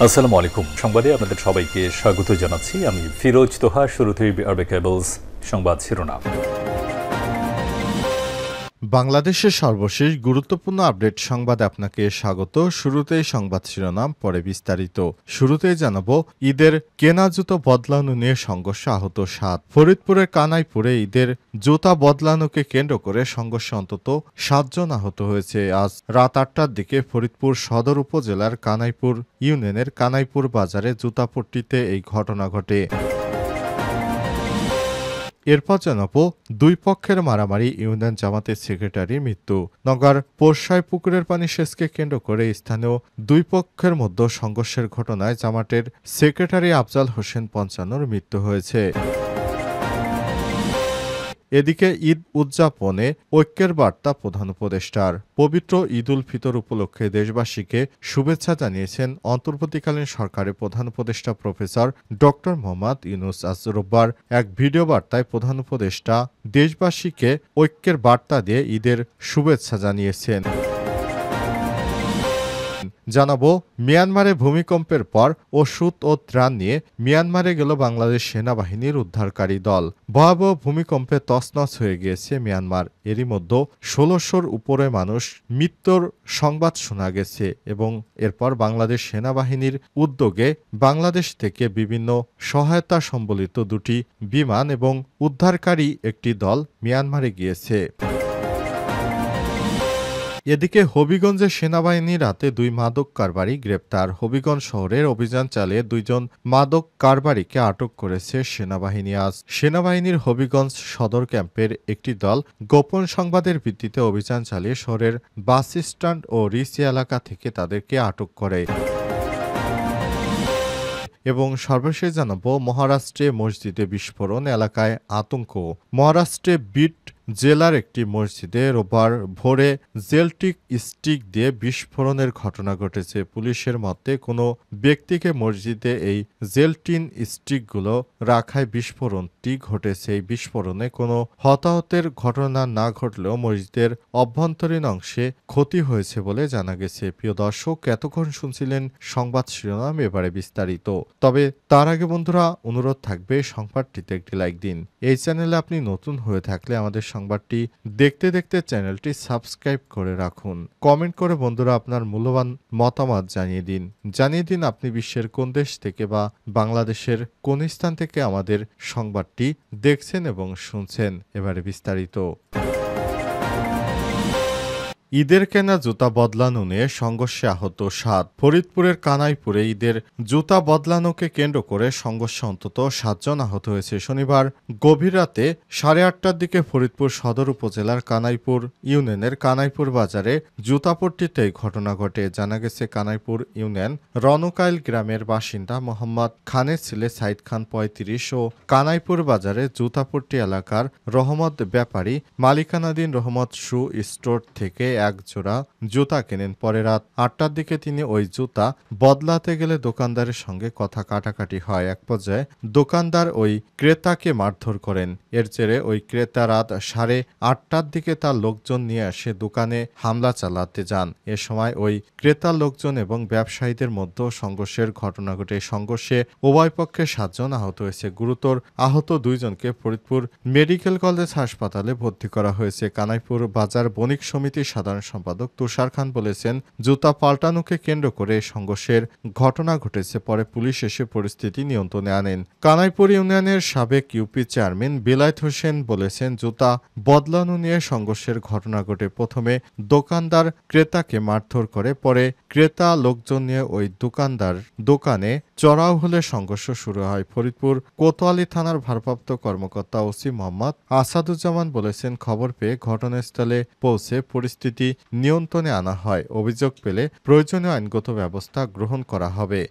আসসালামু আলাইকুম। সংবাদে আপনাদের সবাইকে স্বাগত জানাচ্ছি। আমি ফিরোজ তোহা। শুরুতেই আরবে কেবলস সংবাদ শিরোনাম। বাংলাদেশের সর্বশেষ গুরুত্বপূর্ণ আপডেট সংবাদে আপনাকে স্বাগত। শুরুতেই সংবাদ শিরোনাম, পরে বিস্তারিত। শুরুতেই জানাবো, ঈদের কেনা জুতো বদলানো নিয়ে সংঘর্ষে আহত ৭। ফরিদপুরের কানাইপুরে ঈদের জুতা বদলানোকে কেন্দ্র করে সংঘর্ষে অন্তত ৭ জন আহত হয়েছে। আজ রাত ৮টার দিকে ফরিদপুর সদর উপজেলার কানাইপুর ইউনিয়নের কানাইপুর বাজারে জুতাপট্টিতে এই ঘটনা ঘটে। এরপর জানাবো, দুই পক্ষের মারামারি, ইউনিয়ন জামাতের সেক্রেটারির মৃত্যু। নগর পোরশায় পুকুরের পানি সেচকে কেন্দ্র করে স্থানীয় দুই পক্ষের মধ্যে সংঘর্ষের ঘটনায় জামাতের সেক্রেটারি আফজাল হোসেন ৫৫-র মৃত্যু হয়েছে। এদিকে ঈদ উদযাপনে ঐক্যের বার্তা প্রধান উপদেষ্টার। পবিত্র ঈদ উল ফিতর উপলক্ষে দেশবাসীকে শুভেচ্ছা জানিয়েছেন অন্তর্বর্তীকালীন সরকারের প্রধান উপদেষ্টা প্রফেসর ড মোহাম্মদ ইউনূস। আজ রোববার এক ভিডিও বার্তায় প্রধান উপদেষ্টা দেশবাসীকে ঐক্যের বার্তা দিয়ে ঈদের শুভেচ্ছা জানিয়েছেন। জানাবো, মিয়ানমারে ভূমিকম্পের পর ওষুধ ও ত্রাণ নিয়ে মিয়ানমারে গেল বাংলাদেশ সেনাবাহিনীর উদ্ধারকারী দল। ভয়াবহ ভূমিকম্পে তছনছ হয়ে গিয়েছে মিয়ানমার। এরই মধ্যে ১৬০০-র উপরে মানুষ মৃত্যুর সংবাদ শোনা গেছে এবং এরপর বাংলাদেশ সেনাবাহিনীর উদ্যোগে বাংলাদেশ থেকে বিভিন্ন সহায়তা সম্বলিত দুটি বিমান এবং উদ্ধারকারী একটি দল মিয়ানমারে গিয়েছে। এদিকে হবিগঞ্জে সেনাবাহিনীর হাতে দুই মাদক কারবারি গ্রেপ্তার। হবিগঞ্জ শহরের অভিযান চালিয়ে দুইজন মাদক কারবারিকে আটক করেছে সেনাবাহিনী। আজ সেনাবাহিনীর হবিগঞ্জ সদর ক্যাম্পের একটি দল গোপন সংবাদের ভিত্তিতে অভিযান চালিয়ে শহরের বাস স্ট্যান্ড ও রিসি এলাকা থেকে তাদেরকে আটক করে। এবং সর্বশেষ জানাবো, মহারাষ্ট্রে মসজিদে বিস্ফোরণ, এলাকায় আতঙ্ক। মহারাষ্ট্রে বিট জেলার একটি মসজিদে রোববার ভোরে জেলটিক স্টিক দিয়ে বিস্ফোরণের ঘটনা ঘটেছে। পুলিশের মতে কোনো ব্যক্তিকে মসজিদে এই জেলটিন স্টিকগুলো রাখায় বিস্ফোরণটি ঘটেছে। এই বিস্ফোরণে কোনো হতাহতের ঘটনা না ঘটলেও মসজিদের অভ্যন্তরীণ অংশে ক্ষতি হয়েছে বলে জানা গেছে। প্রিয় দর্শক, এতক্ষণ শুনছিলেন সংবাদ শিরোনাম, এবারে বিস্তারিত। তবে তার আগে বন্ধুরা, অনুরোধ থাকবে সংবাদটিতে একটি লাইক দিন। এই চ্যানেলে আপনি নতুন হয়ে থাকলে আমাদের সংবাদটি দেখতে দেখতে চ্যানেলটি সাবস্ক্রাইব করে রাখুন। কমেন্ট করে বন্ধুরা আপনার মূল্যবান মতামত জানিয়ে দিন আপনি বিশ্বের কোন দেশ থেকে বা বাংলাদেশের কোন স্থান থেকে আমাদের সংবাদটি দেখছেন এবং শুনছেন। এবারে বিস্তারিত। ঈদের কেনা জুতা বদলানো নিয়ে সংঘর্ষে আহত ৭। ফরিদপুরের কানাইপুরে ঈদের জুতা বদলানোকে কেন্দ্র করে সংঘর্ষে অন্তত ৭ জন আহত হয়েছে। শনিবার গভীর রাতে ৮:৩০টার দিকে ফরিদপুর সদর উপজেলার কানাইপুর ইউনিয়নের কানাইপুর বাজারে জুতাপট্টিতে ঘটনা ঘটে। জানা গেছে, কানাইপুর ইউনিয়ন রনকাইল গ্রামের বাসিন্দা মোহাম্মদ খানের ছেলে সাইদ খান ৩৫ ও কানাইপুর বাজারে জুতাপট্টি এলাকার রহমত ব্যাপারী মালিকানাধীন রহমত শু স্টোর থেকে এক জোড়া জুতা কেনেন। পরে রাত ৮টার দিকে তিনি ওই জুতা বদলাতে গেলে দোকানদারের সঙ্গে কথা কাটাকাটি হয়। এক পর্যায়ে দোকানদার ওই ক্রেতাকে মারধর করেন। এর জেরে ওই ক্রেতা রাত ৮:৩০টার দিকে তার লোকজন নিয়ে এসে দোকানে হামলা চালাতে যান। এ সময় ওই ক্রেতার লোকজন এবং ব্যবসায়ীদের মধ্যে সংঘর্ষের ঘটনা ঘটে। সংঘর্ষে উভয় পক্ষে ৭ জন আহত হয়েছে। গুরুতর আহত ২ জনকে ফরিদপুর মেডিকেল কলেজ হাসপাতালে ভর্তি করা হয়েছে। কানাইপুর বাজার বণিক সমিতির সাধারণ সম্পাদক তুষার খান বলেছেন, জুতা পাল্টানোকে কেন্দ্র করে সংঘর্ষের ঘটনা ঘটেছে। পরে পুলিশ এসে পরিস্থিতি নিয়ন্ত্রণে আনেন। কানাইপুর ইউনিয়নের সাবেক ইউপি চেয়ারম্যান বেলায়েত হোসেন বলেছেন, জুতা বদলানো নিয়ে সংঘর্ষের ঘটনা ঘটে। প্রথমে দোকানদার ক্রেতাকে মারধর করে, পরে ক্রেতা লোকজন নিয়ে ওই দোকানে চড়াও হলে সংঘর্ষ শুরু হয়। ফরিদপুর কোতোয়ালি থানার ভারপ্রাপ্ত কর্মকর্তা ওসি মোহাম্মদ আসাদুজ্জামান বলেছেন, খবর পেয়ে ঘটনাস্থলে পৌঁছে পরিস্থিতি নিয়ন্ত্রণে আনা হয়। অভিযোগ পেলে প্রয়োজনীয় আইনগত ব্যবস্থা গ্রহণ করা হবে।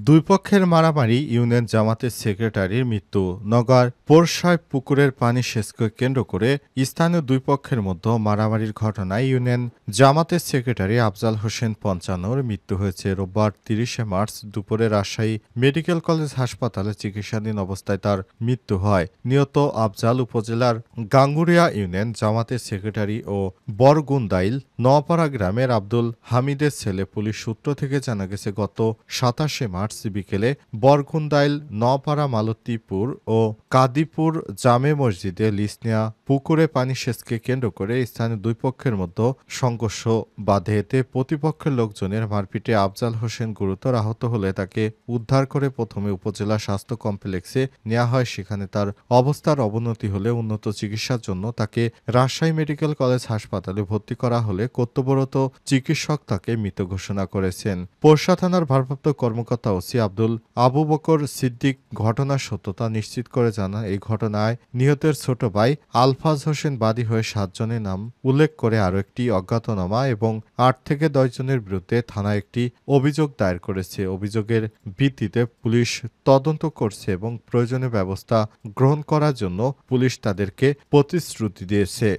দুই পক্ষের মারামারি, ইউনিয়ন জামাতের সেক্রেটারির মৃত্যু। নগর পোরশায় পুকুরের পানি সেচকে কেন্দ্র করে স্থানীয় দুই পক্ষের মধ্যে মারামারির ঘটনায় ইউনিয়ন জামাতের সেক্রেটারি আফজাল হোসেন ৫৫-র মৃত্যু হয়েছে। রোববার ৩০শে মার্চ দুপুরে রাজশাহী মেডিকেল কলেজ হাসপাতালে চিকিৎসাধীন অবস্থায় তার মৃত্যু হয়। নিহত আফজাল উপজেলার গাঙ্গুরিয়া ইউনিয়ন জামাতের সেক্রেটারি ও বরগুন্দাইল নওপাড়া গ্রামের আব্দুল হামিদের ছেলে। পুলিশ সূত্র থেকে জানা গেছে, গত ২৭শে মার্চ বিকেলে বরগুন্দাইল নওপাড়া মালতীপুর ও কাদিপুর জামে মসজিদে লিজ নেয়া পুকুরে পানি সেচকে কেন্দ্র করে স্থানীয় দুই পক্ষের মধ্যে সংঘর্ষ বাধে। এতে প্রতিপক্ষের লোকজনের মারপিটে আফজাল হোসেন গুরুতর আহত হলে তাকে উদ্ধার করে প্রথমে উপজেলা স্বাস্থ্য কমপ্লেক্সে নেওয়া হয়। সেখানে তার অবস্থার অবনতি হলে উন্নত চিকিৎসার জন্য তাকে রাজশাহী মেডিকেল কলেজ হাসপাতালে ভর্তি করা হলে কর্তব্যরত চিকিৎসক তাকে মৃত ঘোষণা করেছেন। পোরশা থানার ভারপ্রাপ্ত কর্মকর্তা ওসি আবু বকর সিদ্দিক ঘটনার সত্যতা নিশ্চিত করে জানান, এই ঘটনায় নিহতের ছোট ভাই আলফাজ হোসেন বাদী হয়ে ৭ জনের নাম উল্লেখ করে আরও একটি অজ্ঞাতনামা এবং ৮ থেকে ১০ জনের বিরুদ্ধে থানায় একটি অভিযোগ দায়ের করেছে। অভিযোগের ভিত্তিতে পুলিশ তদন্ত করছে এবং প্রয়োজনীয় ব্যবস্থা গ্রহণ করার জন্য পুলিশ তাদেরকে প্রতিশ্রুতি দিয়েছে।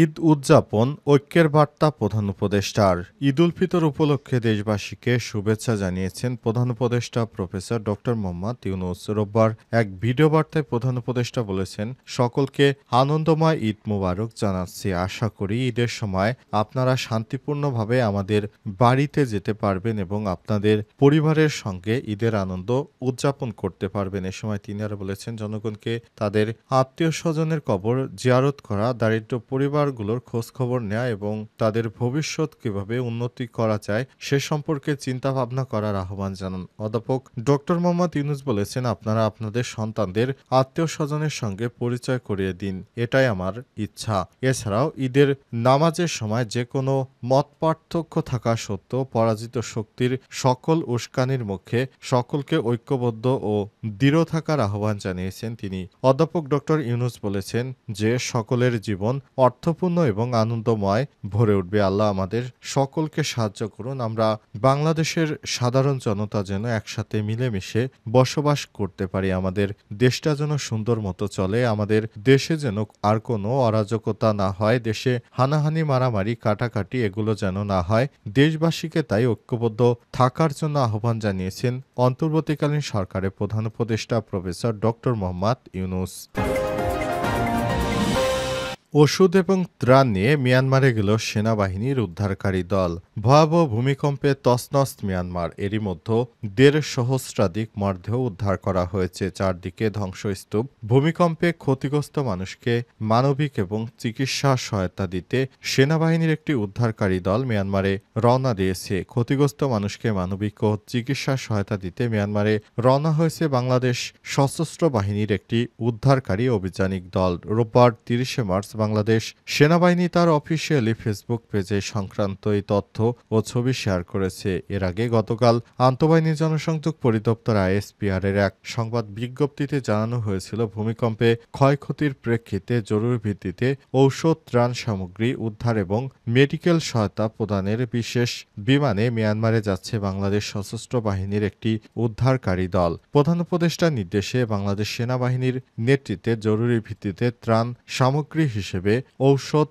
ঈদ উদযাপন ঐক্যের বার্তা প্রধান উপদেষ্টার। ঈদ উল ফিতর উপলক্ষে দেশবাসীকে শুভেচ্ছা জানিয়েছেন প্রধান উপদেষ্টা প্রফেসর ড মোহাম্মদ ইউনূস। রোববার এক ভিডিও বার্তায় প্রধান উপদেষ্টা বলেছেন, সকলকে আনন্দময় ঈদ মোবারক জানাচ্ছি। আশা করি ঈদের সময় আপনারা শান্তিপূর্ণভাবে আমাদের বাড়িতে যেতে পারবেন এবং আপনাদের পরিবারের সঙ্গে ঈদের আনন্দ উদযাপন করতে পারবেন। এ সময় তিনি আরও বলেছেন, জনগণকে তাদের আত্মীয় স্বজনের কবর জিয়ারত করা, দারিদ্র পরিবারগুলোর খোঁজ খবর নেওয়া এবং তাদের ভবিষ্যৎ কিভাবে উন্নতি করা যায় সে সম্পর্কে চিন্তা ভাবনা করার আহ্বান জানান। অধ্যাপক ড মোহাম্মদ ইউনূস বলেছেন, আপনারা আপনাদের সন্তানদের আত্মীয় স্বজনের সঙ্গে পরিচয় করিয়ে দিন, এটাই আমার ইচ্ছা। এছাড়াও ঈদের নামাজের সময় যে কোনো মত পার্থক্য থাকা সত্ত্বেও পরাজিত শক্তির সকল উস্কানির মুখে সকলকে ঐক্যবদ্ধ ও দৃঢ় থাকার আহ্বান জানিয়েছেন তিনি। অধ্যাপক ড ইউনূস বলেছেন যে সকলের জীবন অর্থপূর্ণ এবং আনন্দময় ভরে উঠবে। আল্লাহ আমাদের সকলকে সাহায্য করুন। আমরা বাংলাদেশের সাধারণ জনতা যেন একসাথে মিলেমিশে বসবাস করতে পারি, আমাদের দেশটা যেন সুন্দর মতো চলে, আমাদের দেশে যেন আর কোনো অরাজকতা না হয়, দেশে হানাহানি মারামারি কাটাকাটি এগুলো যেন না হয়। দেশবাসীকে তাই ঐক্যবদ্ধ থাকার জন্য আহ্বান জানিয়েছেন অন্তর্বর্তীকালীন সরকারের প্রধান উপদেষ্টা প্রফেসর ড মোহাম্মদ ইউনূস। ওষুধ এবং ত্রাণ নিয়ে মিয়ানমারে গেল সেনাবাহিনীর উদ্ধারকারী দল। ভয়াবহ ভূমিকম্পে তছনছ মিয়ানমার। এরই মধ্যে ১.৫ সহস্রাধিক মরদেহ উদ্ধার করা হয়েছে। চারদিকে ধ্বংসস্তূপ। ভূমিকম্পে ক্ষতিগ্রস্ত মানুষকে মানবিক এবং চিকিৎসা সহায়তা দিতে সেনাবাহিনীর একটি উদ্ধারকারী দল মিয়ানমারে রওনা দিয়েছে। ক্ষতিগ্রস্ত মানুষকে মানবিক ও চিকিৎসা সহায়তা দিতে মিয়ানমারে রওনা হয়েছে বাংলাদেশ সশস্ত্র বাহিনীর একটি উদ্ধারকারী অভিযানিক দল। রোববার ৩০শে মার্চ বাংলাদেশ সেনাবাহিনী তার অফিসিয়ালি ফেসবুক পেজে সংক্রান্ত এই তথ্য ও ছবি শেয়ার করেছে। এর আগে গতকাল আন্তঃবাহিনী জনসংযোগ পরিদপ্তর আইএসপিআর এর এক সংবাদ বিজ্ঞপ্তিতে জানানো হয়েছিল, ভূমিকম্পে ক্ষয়ক্ষতির প্রেক্ষিতে জরুরি ভিত্তিতে ঔষধ, ত্রাণ সামগ্রী উদ্ধার এবং মেডিকেল সহায়তা প্রদানের বিশেষ বিমানে মিয়ানমারে যাচ্ছে বাংলাদেশ সশস্ত্র বাহিনীর একটি উদ্ধারকারী দল। প্রধান উপদেষ্টার নির্দেশে বাংলাদেশ সেনাবাহিনীর নেতৃত্বে জরুরি ভিত্তিতে ত্রাণ সামগ্রী হিসেবে ঔষধ,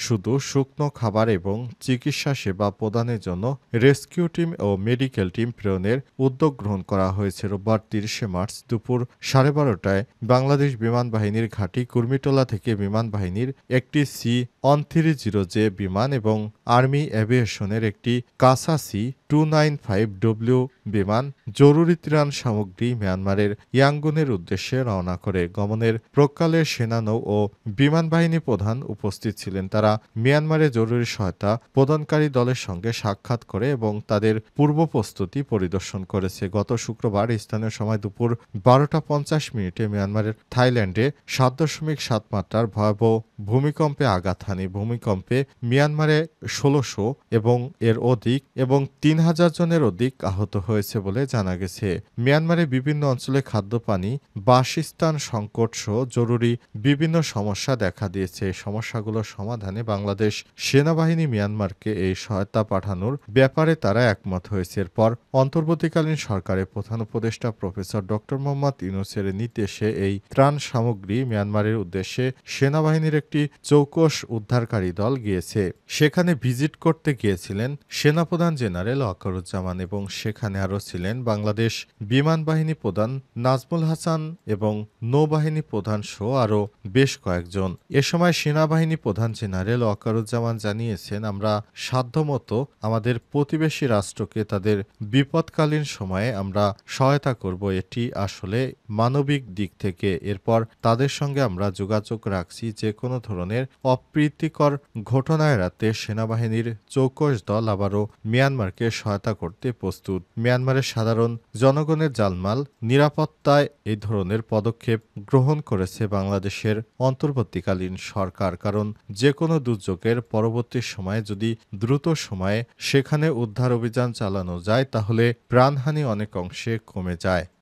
শুধু শুকনো খাবার এবং চিকিৎসা সেবা প্রদানের জন্য রেস্কিউ টিম ও মেডিকেল টিম প্রেরণের উদ্যোগ গ্রহণ করা হয়েছে। রোববার ৩০শে মার্চ দুপুর 12:30টায় বাংলাদেশ বিমান বাহিনীর ঘাঁটি কুর্মিটোলা থেকে বিমান বাহিনীর একটি C-130J বিমান এবং আর্মি এভিয়েশনের একটি কাসা C-295W বিমান জরুরি ত্রাণ সামগ্রী মিয়ানমারের ইয়াঙ্গুনের উদ্দেশ্যে রওনা করে। গমনের প্রকালে সেনানৌ ও বিমান বাহিনী প্রধান উপস্থিত ছিলেন। তারা মিয়ানমারে জরুরি সহায়তা প্রদানকারী দলের সঙ্গে সাক্ষাৎ করে এবং তাদের পূর্ব প্রস্তুতি পরিদর্শন করেছে। গত শুক্রবার স্থানীয় সময় দুপুর 12:50 মিয়ানমারের থাইল্যান্ডে 7.7 মাত্রার ভয়াবহ ভূমিকম্পে আঘাত হানে। ভূমিকম্পে মিয়ানমারে 1600 এবং এর অধিক এবং 3 3,000 জনের অধিক আহত হয়েছে বলে জানা গেছে। মিয়ানমারে বিভিন্ন অঞ্চলে খাদ্যপানি, বাসস্থান সংকট সহ জরুরি বিভিন্ন সমস্যা দেখা দিয়েছে। এই সমস্যাগুলো সমাধানে বাংলাদেশ সেনাবাহিনী মিয়ানমারকে এই সহায়তা পাঠানোর ব্যাপারে তারা একমত হয়েছে। এরপর অন্তর্বর্তীকালীন সরকারের প্রধান উপদেষ্টা প্রফেসর ড. মোহাম্মদ ইউনূসের নির্দেশে এই ত্রাণ সামগ্রী মিয়ানমারের উদ্দেশ্যে সেনাবাহিনীর একটি চৌকস উদ্ধারকারী দল গিয়েছে। সেখানে ভিজিট করতে গিয়েছিলেন সেনাপ্রধান জেনারেল ওয়াকারুজ্জামান এবং সেখানে আরও ছিলেন বাংলাদেশ বিমান বাহিনী প্রধান নাজমুল হাসান এবং নৌবাহিনী প্রধান সহ আরও বেশ কয়েকজন। এ সময় সেনাবাহিনী প্রধান জেনারেল ওয়াকারুজ্জামান জানিয়েছেন, আমরা সাধ্যমতো আমাদের প্রতিবেশী রাষ্ট্রকে তাদের বিপদকালীন সময়ে আমরা সহায়তা করব, এটি আসলে মানবিক দিক থেকে। এরপর তাদের সঙ্গে আমরা যোগাযোগ রাখছি, যে কোনো ধরনের অপ্রীতিকর ঘটনা এড়াতে সেনাবাহিনীর চৌকস দল আবারও মিয়ানমারকে সহায়তা করতে প্রস্তুত। মিয়ানমারের সাধারণ জনগণের জানমাল নিরাপত্তায় এই ধরনের পদক্ষেপ গ্রহণ করেছে বাংলাদেশের অন্তর্বর্তীকালীন সরকার, কারণ যে কোনো দুর্যোগের পরবর্তী সময়ে যদি দ্রুত সময়ে সেখানে উদ্ধার অভিযান চালানো যায় তাহলে প্রাণহানি অনেক অংশে কমে যায়।